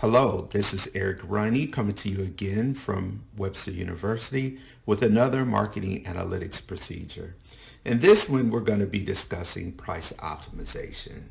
Hello, this is Eric Riney coming to you again from Webster University with another marketing analytics procedure. In this one, we're going to be discussing price optimization.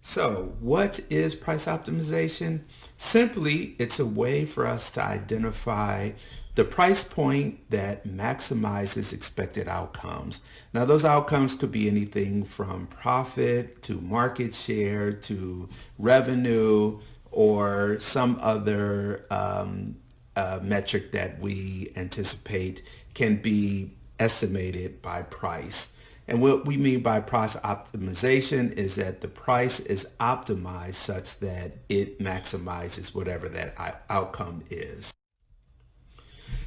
So, what is price optimization? Simply, it's a way for us to identify the price point that maximizes expected outcomes. Now, those outcomes could be anything from profit to market share to revenue or some other metric that we anticipate can be estimated by price. And what we mean by price optimization is that the price is optimized such that it maximizes whatever that outcome is.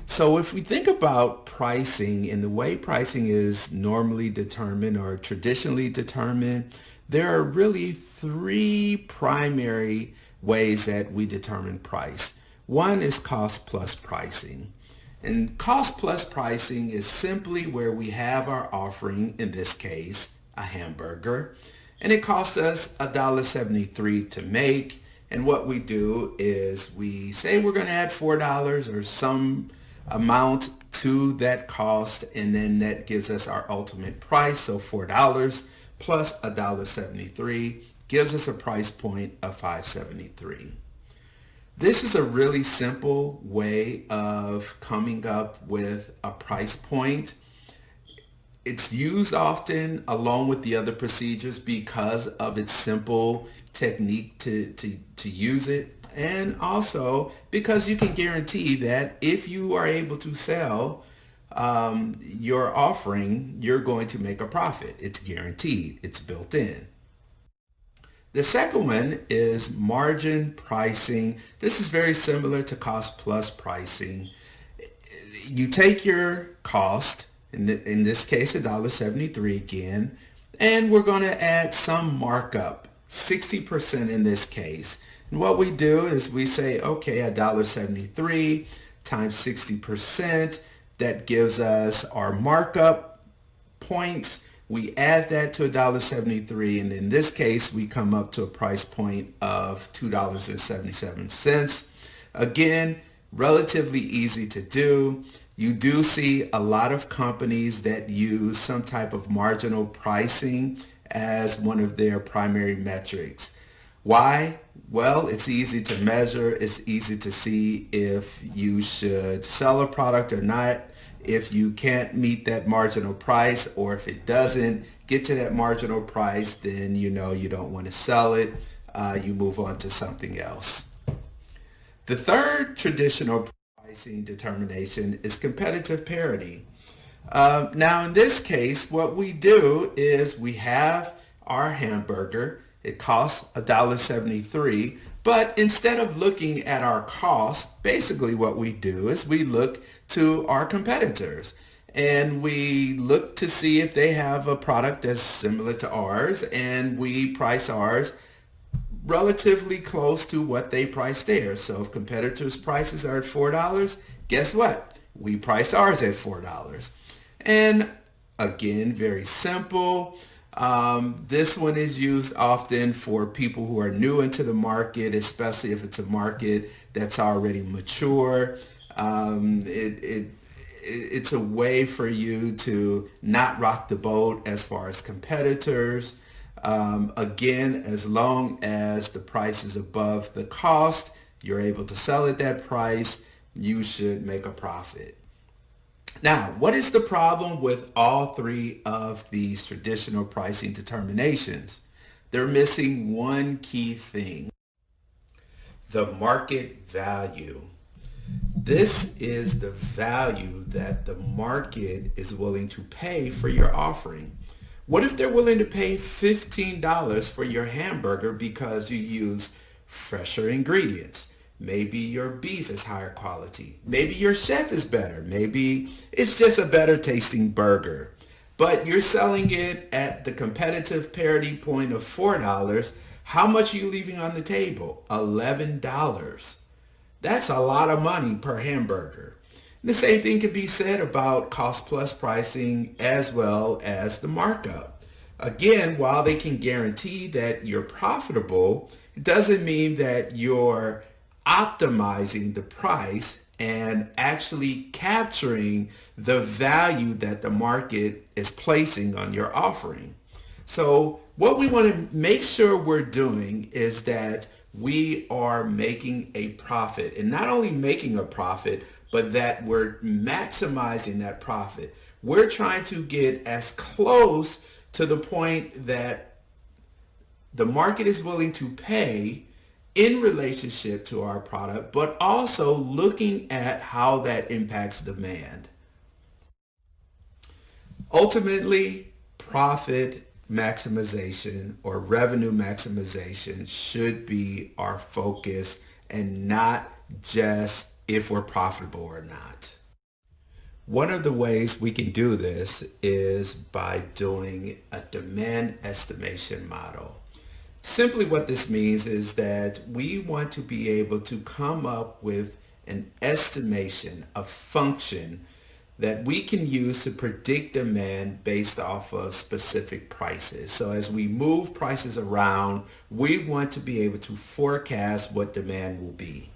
So if we think about pricing and the way pricing is normally determined or traditionally determined, there are really three primary ways that we determine price. One is cost plus pricing. And cost plus pricing is simply where we have our offering, in this case, a hamburger, and it costs us $1.73 to make. And what we do is we say we're going to add $4 or some amount to that cost, and then that gives us our ultimate price. So $4 plus $1.73 gives us a price point of $5.73. This is a really simple way of coming up with a price point. It's used often along with the other procedures because of its simple technique to use it. And also because you can guarantee that if you are able to sell your offering, you're going to make a profit. It's guaranteed. It's built in. The second one is margin pricing. This is very similar to cost plus pricing. You take your cost, in this case $1.73 again, and we're going to add some markup, 60% in this case. And what we do is we say, okay, $1.73 times 60%, that gives us our markup points. We add that to $1.73, and in this case, we come up to a price point of $2.77. Again, relatively easy to do. You do see a lot of companies that use some type of marginal pricing as one of their primary metrics. Why? Well, it's easy to measure. It's easy to see if you should sell a product or not. If you can't meet that marginal price, or if it doesn't get to that marginal price, then you know you don't want to sell it. You move on to something else. The third traditional pricing determination is competitive parity. Now in this case, what we do is we have our hamburger. It costs $1.73. But instead of looking at our costs, basically what we do is we look to our competitors and we look to see if they have a product that's similar to ours, and we price ours relatively close to what they price theirs. So if competitors' prices are at $4, guess what? We price ours at $4. And again, very simple. This one is used often for people who are new into the market, especially if it's a market that's already mature. It's a way for you to not rock the boat as far as competitors. Again, as long as the price is above the cost, you're able to sell at that price, you should make a profit. Now, what is the problem with all three of these traditional pricing determinations? They're missing one key thing: the market value. This is the value that the market is willing to pay for your offering. What if they're willing to pay $15 for your hamburger because you use fresher ingredients? Maybe your beef is higher quality. Maybe your chef is better. Maybe it's just a better tasting burger. But you're selling it at the competitive parity point of $4. How much are you leaving on the table? $11. That's a lot of money per hamburger. The same thing could be said about cost plus pricing as well as the markup. Again, while they can guarantee that you're profitable, It doesn't mean that you're optimizing the price and actually capturing the value that the market is placing on your offering. So what we want to make sure we're doing is that we are making a profit, and not only making a profit, but that we're maximizing that profit. We're trying to get as close to the point that the market is willing to pay in relationship to our product, but also looking at how that impacts demand. Ultimately, profit maximization or revenue maximization should be our focus, and not just if we're profitable or not. One of the ways we can do this is by doing a demand estimation model. Simply what this means is that we want to be able to come up with an estimation, a function that we can use to predict demand based off of specific prices. So as we move prices around, we want to be able to forecast what demand will be.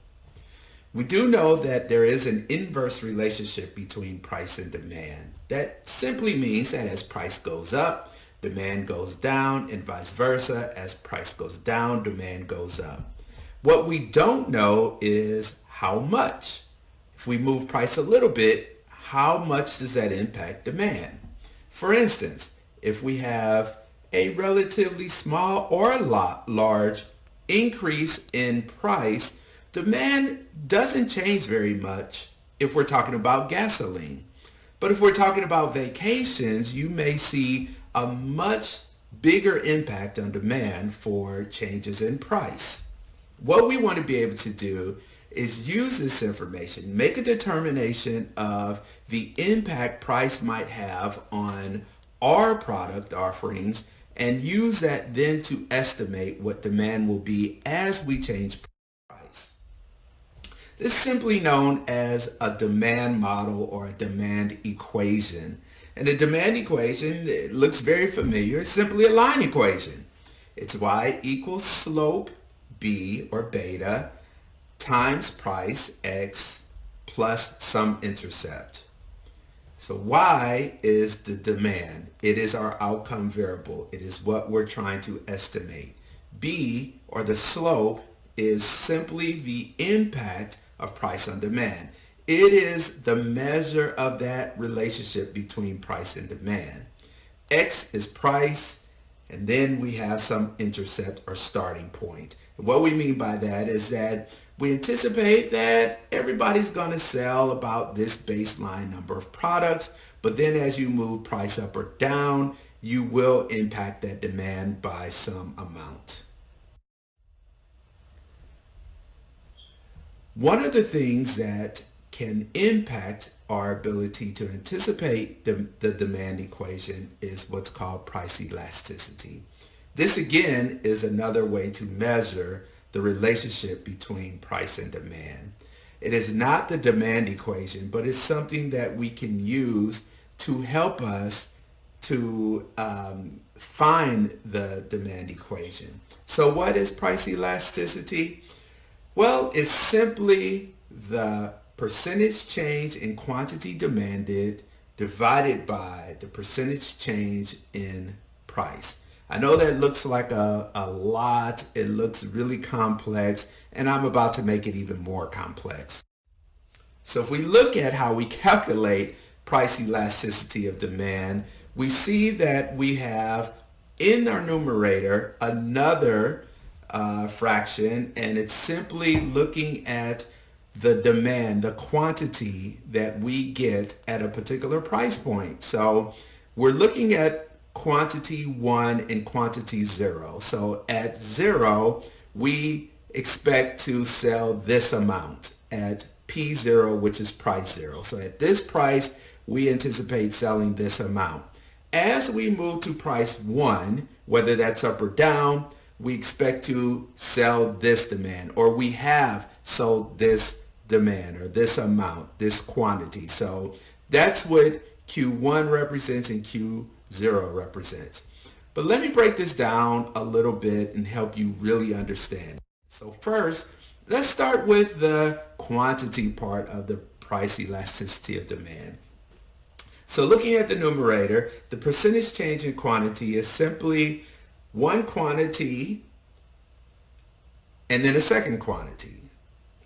We do know that there is an inverse relationship between price and demand. That simply means that as price goes up, demand goes down, and vice versa. As price goes down, demand goes up. What we don't know is how much. If we move price a little bit, how much does that impact demand? For instance, if we have a relatively small or large increase in price, demand doesn't change very much if we're talking about gasoline. But if we're talking about vacations, you may see a much bigger impact on demand for changes in price. What we want to be able to do is use this information, make a determination of the impact price might have on our product offerings, and use that then to estimate what demand will be as we change price. This is simply known as a demand model or a demand equation. And the demand equation, it looks very familiar. It's simply a line equation. It's y equals slope b or beta times price x plus some intercept. So y is the demand. It is our outcome variable. It is what we're trying to estimate. B, or the slope, is simply the impact of price on demand. It is the measure of that relationship between price and demand. X is price, and then we have some intercept or starting point. And what we mean by that is that we anticipate that everybody's going to sell about this baseline number of products, but then as you move price up or down, you will impact that demand by some amount. One of the things that can impact our ability to anticipate the demand equation is what's called price elasticity. This again is another way to measure the relationship between price and demand. It is not the demand equation, but it's something that we can use to help us to find the demand equation. So what is price elasticity? Well, it's simply the percentage change in quantity demanded divided by the percentage change in price. I know that looks like a lot. It looks really complex, and I'm about to make it even more complex. So if we look at how we calculate price elasticity of demand, we see that we have in our numerator another fraction, and it's simply looking at the demand, the quantity that we get at a particular price point. So we're looking at quantity 1 and quantity 0. So at 0, we expect to sell this amount at P0, which is price 0. So at this price, we anticipate selling this amount. As we move to price 1, whether that's up or down, we expect to sell this demand, or we have sold this demand or this amount, this quantity. So that's what Q1 represents and Q0 represents. But let me break this down a little bit and help you really understand. So first, let's start with the quantity part of the price elasticity of demand. So looking at the numerator, the percentage change in quantity is simply one quantity and then a second quantity,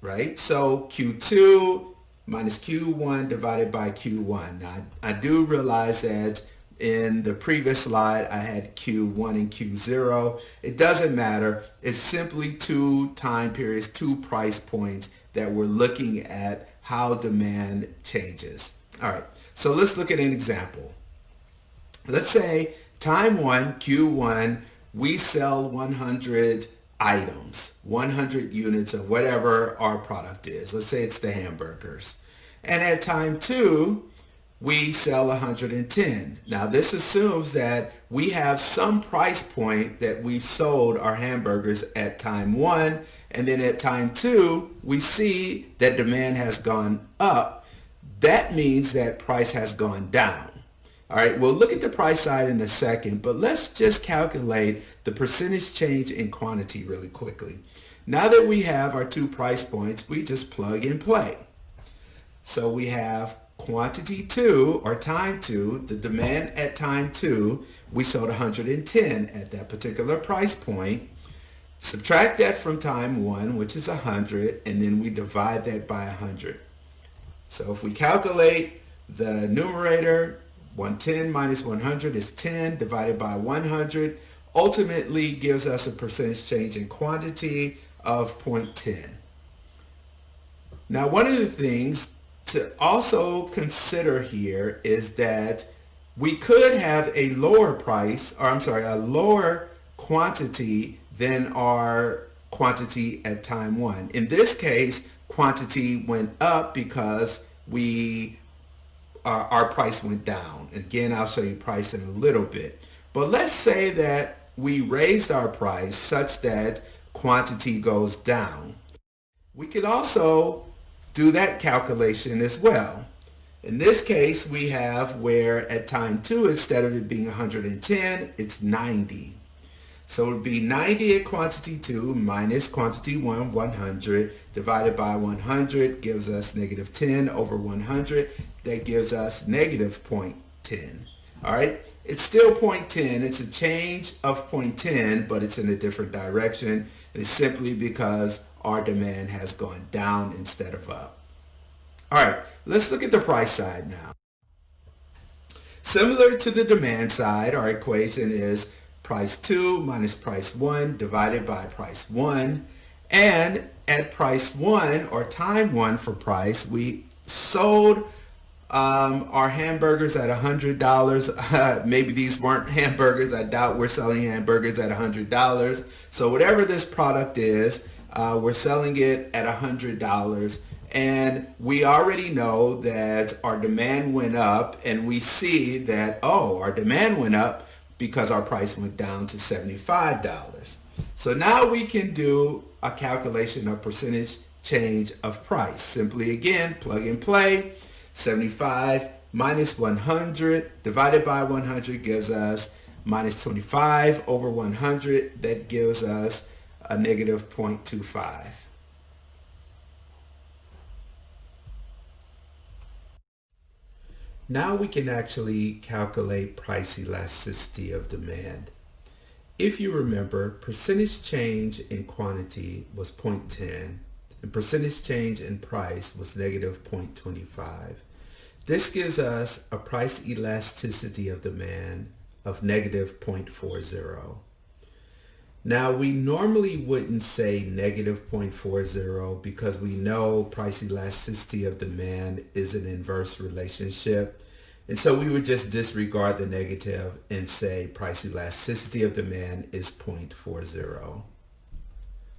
right? So Q2 minus Q1 divided by Q1. Now, I do realize that in the previous slide, I had Q1 and Q0. It doesn't matter. It's simply two time periods, two price points that we're looking at how demand changes. All right, so let's look at an example. Let's say time one, Q1, we sell 100 items, 100 units of whatever our product is. Let's say it's the hamburgers. And at time two, we sell 110. Now this assumes that we have some price point that we've sold our hamburgers at time one, and then at time two, we see that demand has gone up. That means that price has gone down. All right, we'll look at the price side in a second, but let's just calculate the percentage change in quantity really quickly. Now that we have our two price points, we just plug and play. So we have quantity 2 or time 2, the demand at time 2, we sold 110 at that particular price point. Subtract that from time 1, which is 100, and then we divide that by 100. So if we calculate the numerator, 110 minus 100 is 10 divided by 100, ultimately gives us a percentage change in quantity of 0.10. Now, one of the things to also consider here is that we could have a lower price, or I'm sorry, a lower quantity than our quantity at time 1. In this case, quantity went up because our price went down. Again, I'll show you price in a little bit. But let's say that we raised our price such that quantity goes down. We could also do that calculation as well. In this case, we have where at time 2, instead of it being 110, it's 90. So it would be 90 at quantity 2 minus quantity 1, 100, divided by 100 gives us negative 10 over 100. That gives us negative 0.10. All right, it's still 0.10. It's a change of 0.10, but it's in a different direction. It's simply because our demand has gone down instead of up. All right, let's look at the price side now. Similar to the demand side, our equation is price 2 minus price 1 divided by price 1. And at price 1 or time 1 for price, we sold our hamburgers at $100. Maybe these weren't hamburgers. I doubt we're selling hamburgers at $100. So whatever this product is, we're selling it at $100. And we already know that our demand went up, and we see that, oh, our demand went up because our price went down to $75. So now we can do a calculation of percentage change of price. Simply again, plug and play. 75 minus 100 divided by 100 gives us minus 25 over 100. That gives us a negative 0.25. Now we can actually calculate price elasticity of demand. If you remember, percentage change in quantity was 0.10 and percentage change in price was negative 0.25. This gives us a price elasticity of demand of negative 0.40. Now, we normally wouldn't say negative 0.40 because we know price elasticity of demand is an inverse relationship. And so we would just disregard the negative and say price elasticity of demand is 0.40.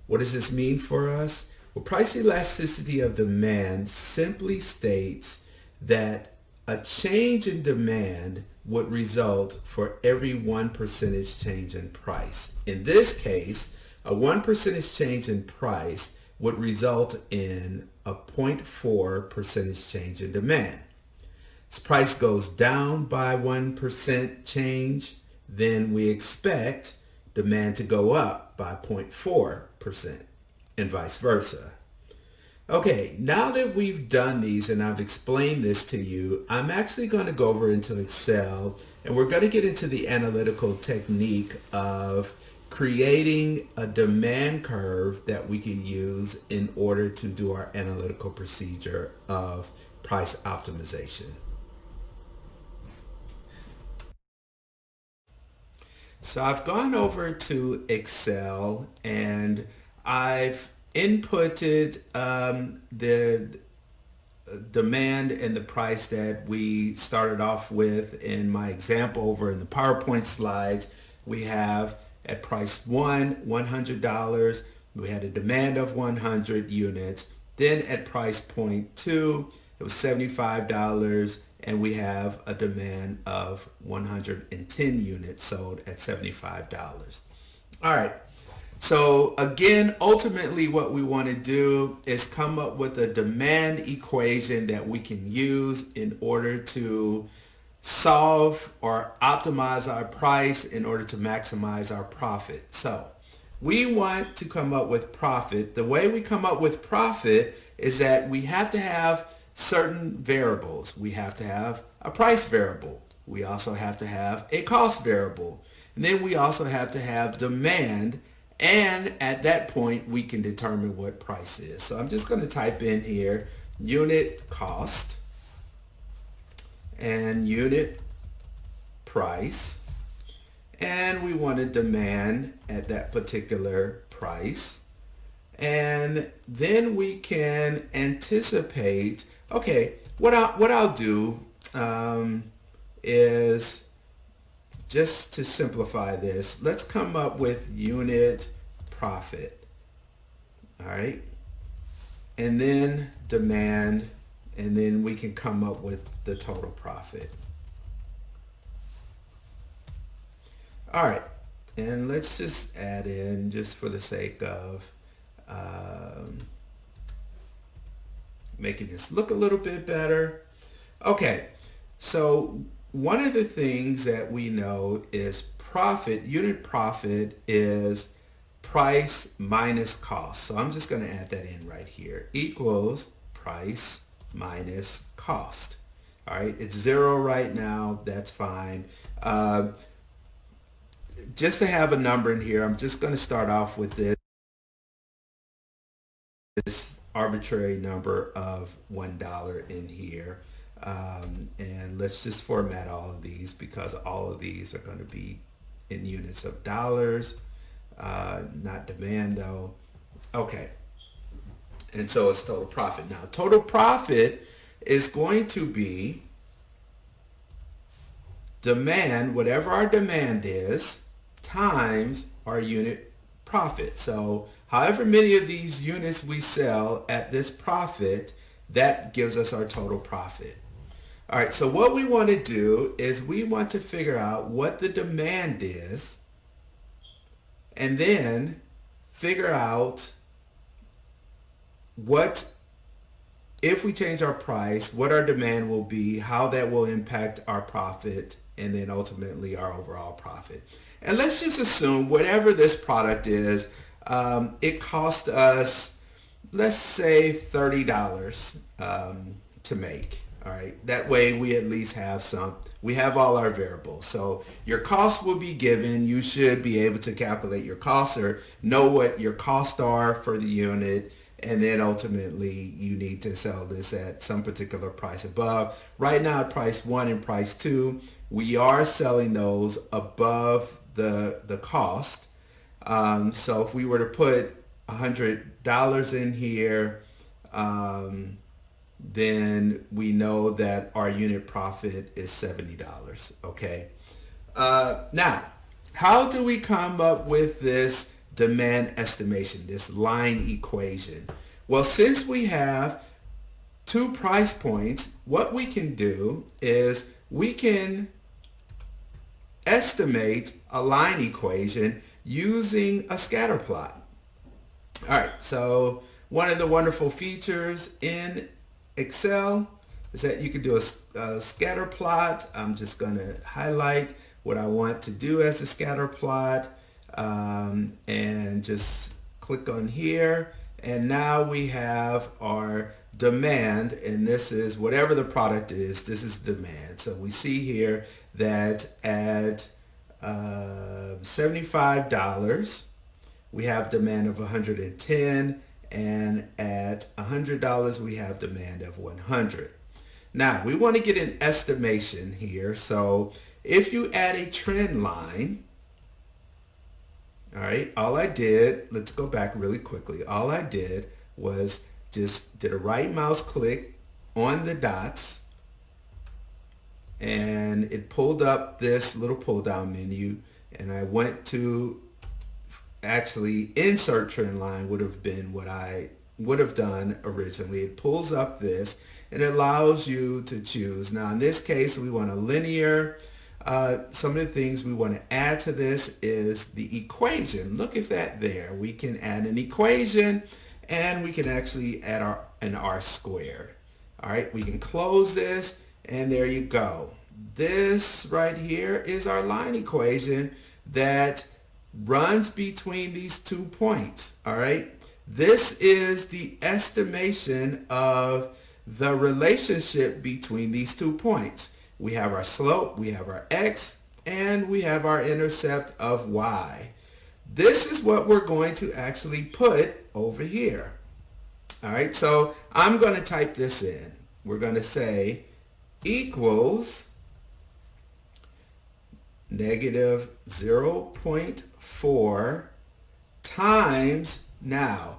What does this mean for us? Well, price elasticity of demand simply states that a change in demand would result for every 1 percentage change in price. In this case, a 1 percentage change in price would result in a 0.4 percentage change in demand. As price goes down by 1% change, then we expect demand to go up by 0.4% and vice versa. Okay, now that we've done these and I've explained this to you, I'm actually going to go over into Excel and we're going to get into the analytical technique of creating a demand curve that we can use in order to do our analytical procedure of price optimization. So I've gone over to Excel and I've inputted the demand and the price that we started off with in my example over in the PowerPoint slides. We have at price one, $100. We had a demand of 100 units. Then at price point two, it was $75. And we have a demand of 110 units sold at $75. All right. So again, ultimately what we want to do is come up with a demand equation that we can use in order to solve or optimize our price in order to maximize our profit. So we want to come up with profit. The way we come up with profit is that we have to have certain variables. We have to have a price variable. We also have to have a cost variable. And then we also have to have demand. And at that point, we can determine what price is. So I'm just going to type in here unit cost and unit price. And we want to demand at that particular price. And then we can anticipate. Okay, what I'll do is, just to simplify this, let's come up with unit profit. All right, and then demand, and then we can come up with the total profit. All right, and let's just add in, just for the sake of making this look a little bit better. Okay, so one of the things that we know is profit, unit profit is price minus cost. So I'm just going to add that in right here. Equals price minus cost. All right, it's 0 right now. That's fine. Just to have a number in here, I'm just going to start off with this arbitrary number of $1 in here. And let's just format all of these because all of these are going to be in units of dollars, not demand though. Okay. And so it's total profit. Now, total profit is going to be demand, whatever our demand is, times our unit profit. So however many of these units we sell at this profit, that gives us our total profit. All right, so what we want to do is we want to figure out what the demand is and then figure out what, if we change our price, what our demand will be, how that will impact our profit, and then ultimately our overall profit. And let's just assume whatever this product is, it cost us, let's say $30 to make. All right, that way we at least have we have all our variables. So your costs will be given. You should be able to calculate your costs or know what your costs are for the unit. And then ultimately you need to sell this at some particular price above. Right now at price 1 and price 2, we are selling those above the cost. So if we were to put $100 in here, then we know that our unit profit is $70. Okay. Now, how do we come up with this demand estimation, this line equation? Well, since we have 2 price points, what we can do is we can estimate a line equation using a scatter plot. All right, so one of the wonderful features in Excel is that you can do a scatter plot. I'm just going to highlight what I want to do as a scatter plot, and just click on here. And now we have our demand, and this is whatever the product is, this is demand. So we see here that at $75, we have demand of 110, and at $100, we have demand of 100. Now, we want to get an estimation here. So if you add a trend line, all right, all I did, let's go back really quickly. All I did was just did a right mouse click on the dots, and it pulled up this little pull down menu, and I went to actually insert trend line would have been what I would have done originally. It pulls up this and it allows you to choose. Now in this case we want a linear. Some of the things we want to add to this is the equation. Look at that there. We can add an equation, and we can actually add an R squared. All right, we can close this, and there you go. This right here is our line equation that runs between these 2 points. All right, this is the estimation of the relationship between these 2 points. We have our slope, we have our x, and we have our intercept of y. This is what we're going to actually put over here. All right, so I'm going to type this in. We're going to say equals negative 0.4 times, now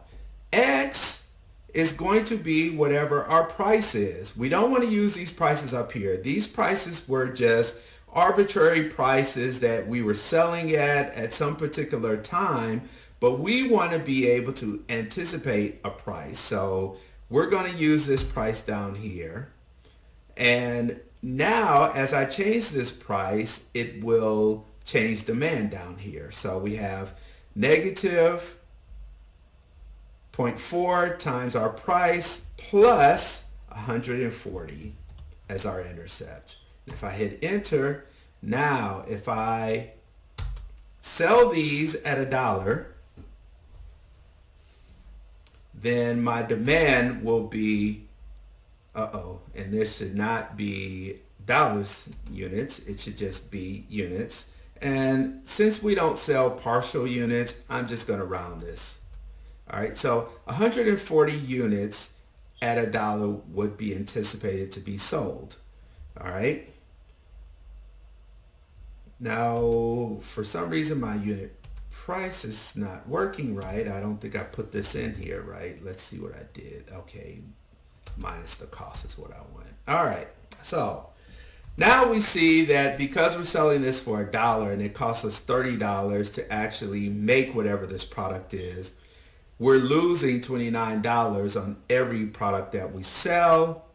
x is going to be whatever our price is. We don't want to use these prices up here. These prices were just arbitrary prices that we were selling at some particular time, but we want to be able to anticipate a price. So we're going to use this price down here. And now as I change this price, it will change demand down here. So we have negative 0.4 times our price plus 140 as our intercept. If I hit enter, now if I sell these at $1, then my demand will be, and this should not be dollars units, it should just be units. And since we don't sell partial units, I'm just going to round this. All right, so 140 units at $1 would be anticipated to be sold. All right. Now, for some reason, my unit price is not working right. I don't think I put this in here right. Let's see what I did. Okay, minus the cost is what I want. All right, so now we see that because we're selling this for $1 and it costs us $30 to actually make whatever this product is, we're losing $29 on every product that we sell.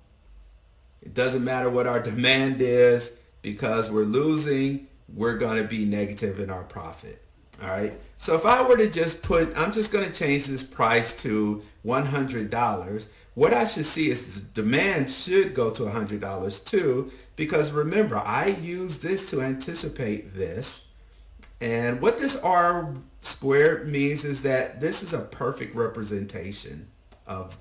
It doesn't matter what our demand is, because we're losing, we're going to be negative in our profit. All right. So if I were to just I'm just going to change this price to $100. What I should see is the demand should go to $100 too, because remember, I use this to anticipate this. And what this R squared means is that this is a perfect representation of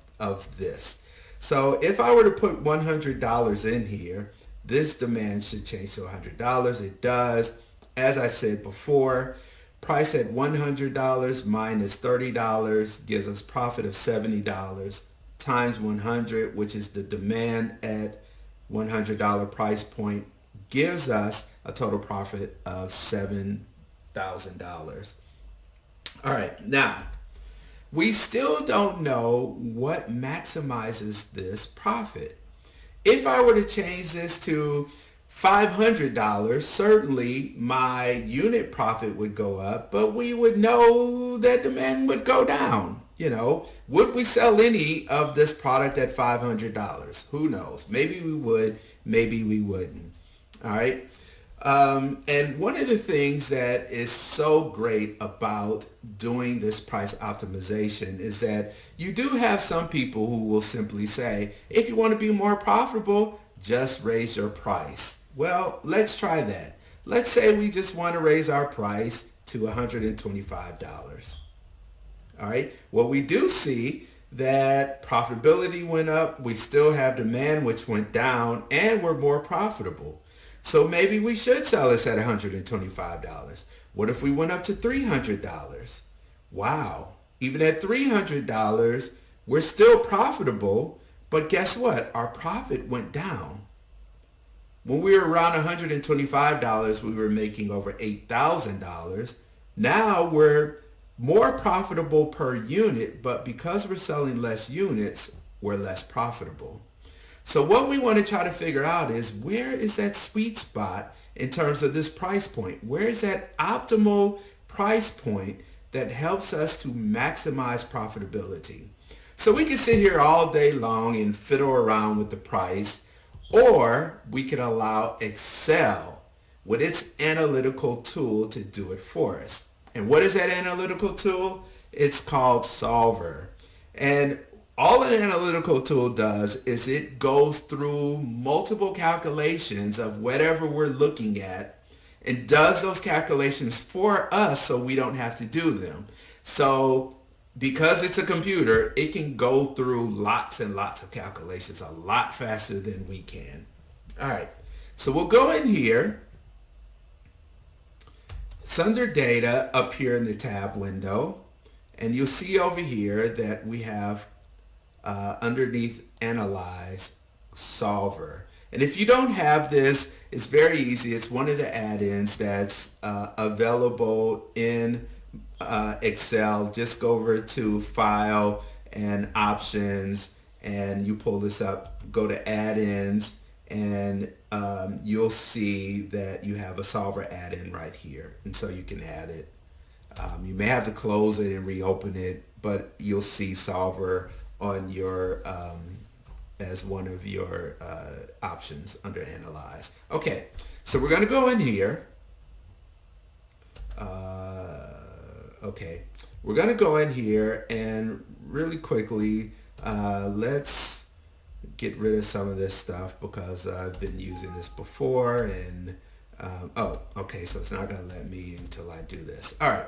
this. So if I were to put $100 in here, this demand should change to $100. It does. As I said before, price at $100 minus $30 gives us profit of $70 times 100, which is the demand at $100 price point, gives us a total profit of $7,000. All right, now we still don't know what maximizes this profit. If I were to change this to $500, certainly my unit profit would go up, but we would know that demand would go down. You know, would we sell any of this product at $500? Who knows? Maybe we would, maybe we wouldn't. All right. And one of the things that is so great about doing this price optimization is that you do have some people who will simply say, if you want to be more profitable, just raise your price. Well, let's try that. Let's say we just want to raise our price to $125. All right. Well, we do see that profitability went up. We still have demand, which went down, and we're more profitable. So maybe we should sell this at $125. What if we went up to $300? Wow. Even at $300, we're still profitable, but guess what? Our profit went down. When we were around $125, we were making over $8,000. Now we're more profitable per unit, but because we're selling less units, we're less profitable. So what we want to try to figure out is, where is that sweet spot in terms of this price point? Where is that optimal price point that helps us to maximize profitability? So we can sit here all day long and fiddle around with the price, or we could allow Excel with its analytical tool to do it for us. And what is that analytical tool? It's called Solver. And all an analytical tool does is it goes through multiple calculations of whatever we're looking at and does those calculations for us so we don't have to do them. So because it's a computer, it can go through lots and lots of calculations a lot faster than we can. All right, so we'll go in here. It's under data up here in the tab window, and you'll see over here that we have underneath Analyze Solver. And if you don't have this, it's very easy. It's one of the add-ins that's available in Excel. Just go over to File and Options, and you pull this up, go to Add-ins, and you'll see that you have a Solver add-in right here, and so you can add it. You may have to close it and reopen it, but you'll see Solver on your as one of your options under Analyze. Okay, so we're going to go in here. Okay, we're going to go in here and really quickly let's get rid of some of this stuff because I've been using this before, and oh, okay, so it's not going to let me until I do this. All right,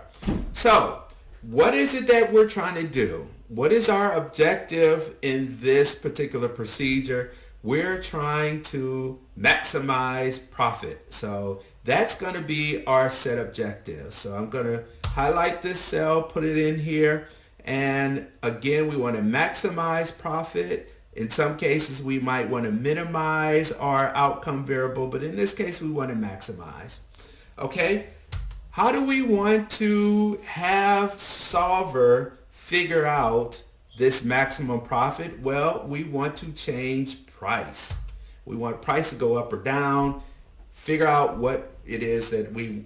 so what is it that we're trying to do? What is our objective in this particular procedure? We're trying to maximize profit. So that's going to be our set objective. So I'm going to highlight this cell, put it in here. And again, we want to maximize profit. In some cases, we might want to minimize our outcome variable, but in this case, we want to maximize. Okay. How do we want to have Solver figure out this maximum profit? Well, we want to change price. We want price to go up or down, figure out what it is that we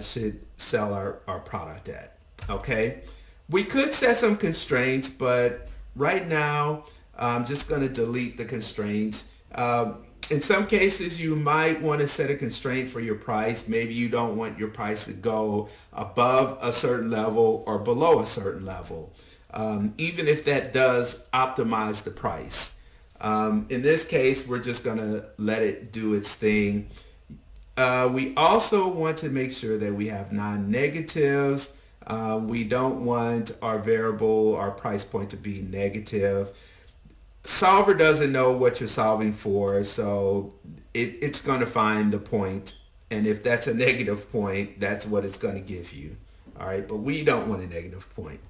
should sell our product at. Okay. We could set some constraints, but right now I'm just going to delete the constraints. In some cases, you might want to set a constraint for your price. Maybe you don't want your price to go above a certain level or below a certain level, even if that does optimize the price. In this case, we're just going to let it do its thing. We also want to make sure that we have non-negatives. We don't want our variable, our price point, to be negative. Solver doesn't know what you're solving for, so it's going to find the point, and if that's a negative point, that's what it's going to give you. All right, but we don't want a negative point.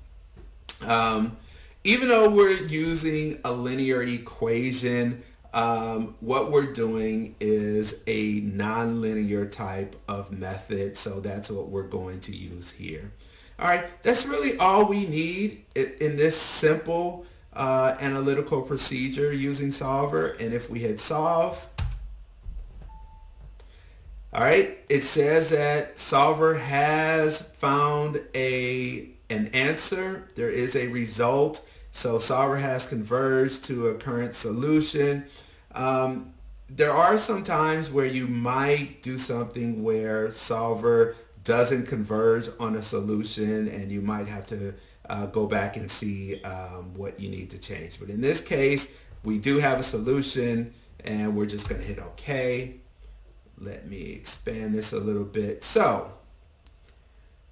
Even though we're using a linear equation, what we're doing is a nonlinear type of method, so that's what we're going to use here. All right, that's really all we need in this simple analytical procedure using Solver. And if we hit solve, all right, it says that Solver has found an answer. There is a result. So Solver has converged to a current solution. There are some times where you might do something where Solver doesn't converge on a solution, and you might have to go back and see what you need to change. But in this case, we do have a solution, and we're just going to hit OK. let me expand this a little bit. So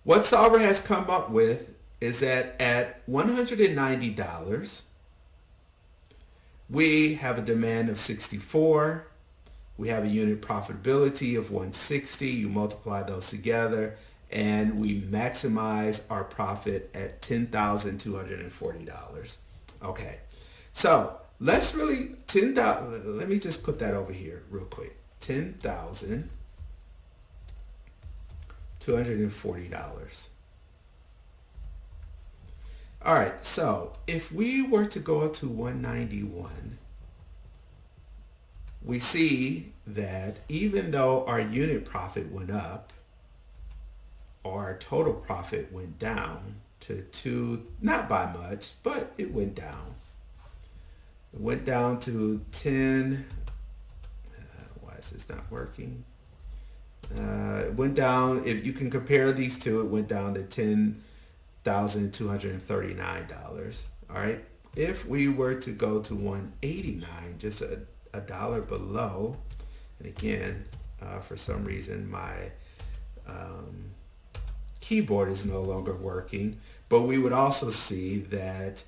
what Solver has come up with is that at $190, we have a demand of 64. We have a unit profitability of 160. You multiply those together and we maximize our profit at $10,240. Okay. So let's really, 10,000, let me just put that over here real quick. $10,240. All right, so if we were to go up to 191, we see that even though our unit profit went up, our total profit went down to not by much, but it went down. It went down to 10, why is this not working? It went down, if you can compare these two, it went down to $10,239. All right. If we were to go to 189, just a dollar below, and again, for some reason my keyboard is no longer working, but we would also see that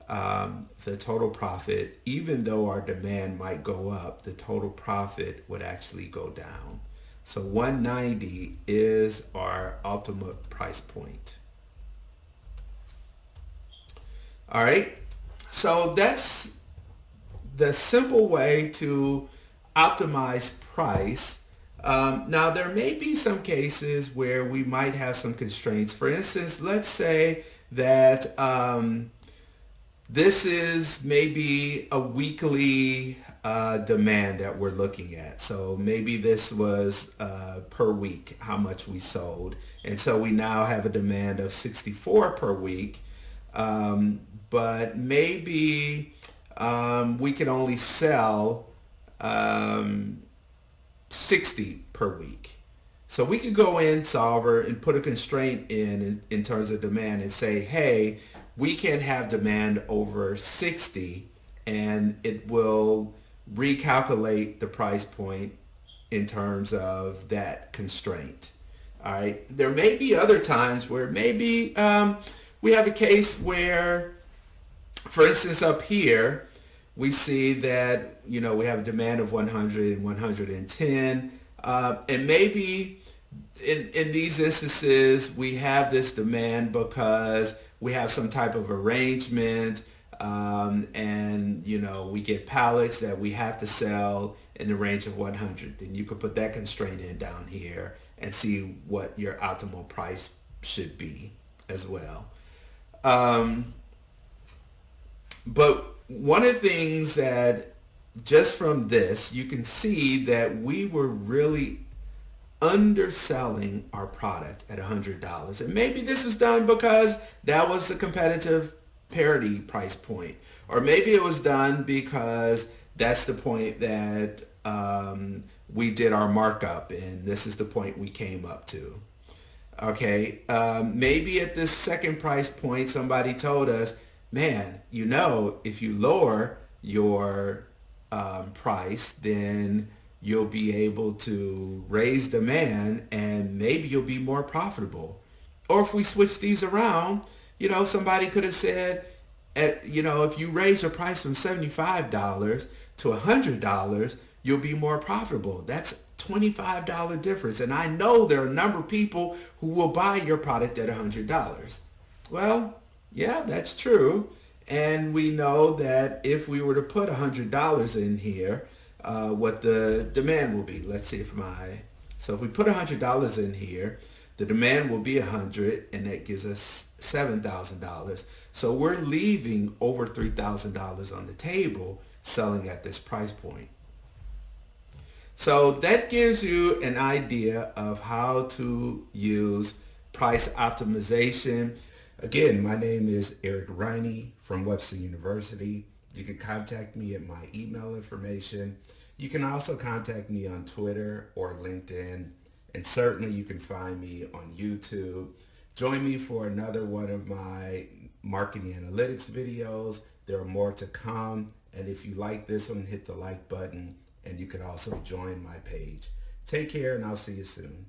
the total profit, even though our demand might go up, the total profit would actually go down. So 190 is our ultimate price point. All right, so that's the simple way to optimize price. Now, there may be some cases where we might have some constraints. For instance, let's say that this is maybe a weekly demand that we're looking at. So maybe this was per week, how much we sold. And so we now have a demand of 64 per week. But maybe we can only sell 60 per week. So we could go in Solver and put a constraint in terms of demand and say, hey, we can have demand over 60 and it will recalculate the price point in terms of that constraint. All right. There may be other times where maybe we have a case where, for instance, up here, we see that, we have a demand of 100 and 110. And maybe in these instances, we have this demand because we have some type of arrangement and, we get pallets that we have to sell in the range of 100. Then you could put that constraint in down here and see what your optimal price should be as well. But one of the things that just from this, you can see that we were really underselling our product at $100. And maybe this is done because that was the competitive parity price point. Or maybe it was done because that's the point that we did our markup and this is the point we came up to. Okay, maybe at this second price point, somebody told us, man, if you lower your price, then you'll be able to raise demand and maybe you'll be more profitable. Or if we switch these around, somebody could have said, if you raise your price from $75 to $100, you'll be more profitable. That's $25 difference. And I know there are a number of people who will buy your product at $100. Well, yeah, that's true. And we know that if we were to put $100 in here, what the demand will be. Let's see if so if we put $100 in here, the demand will be 100 and that gives us $7,000. So we're leaving over $3,000 on the table selling at this price point. So that gives you an idea of how to use price optimization. Again, my name is Eric Riney from Webster University. You can contact me at my email information. You can also contact me on Twitter or LinkedIn, and certainly you can find me on YouTube. Join me for another one of my marketing analytics videos. There are more to come, and if you like this one, hit the like button, and you can also join my page. Take care, and I'll see you soon.